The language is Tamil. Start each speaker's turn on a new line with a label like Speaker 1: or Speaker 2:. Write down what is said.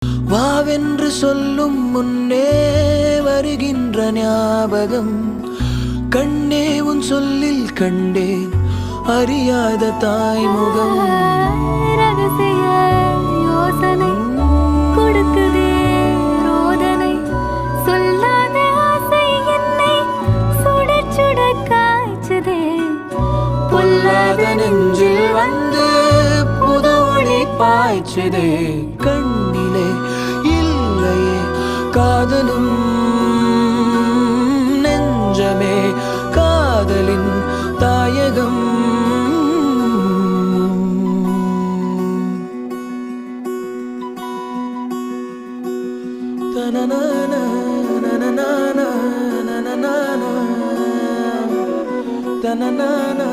Speaker 1: வாவென்று சொல்லும் முன்னே வருகின்ற ஞாபகம். கண்ணே உன் சொல்லில் கண்டேன் அறியாத தாய்முகம்.
Speaker 2: ரகசிய யோசனை கொடுக்குதே ரோதனை. சொல்லாத ஆசை என்னை சுட சுட காய்ச்சதே.
Speaker 1: பொல்லாத நெஞ்சில் வந்து புது ஒளி பாய்ச்சதே. கண்ணிலே இல்லையே காதலும் நெஞ்சமே காதலின் தாயகம். தனநானா தனநானா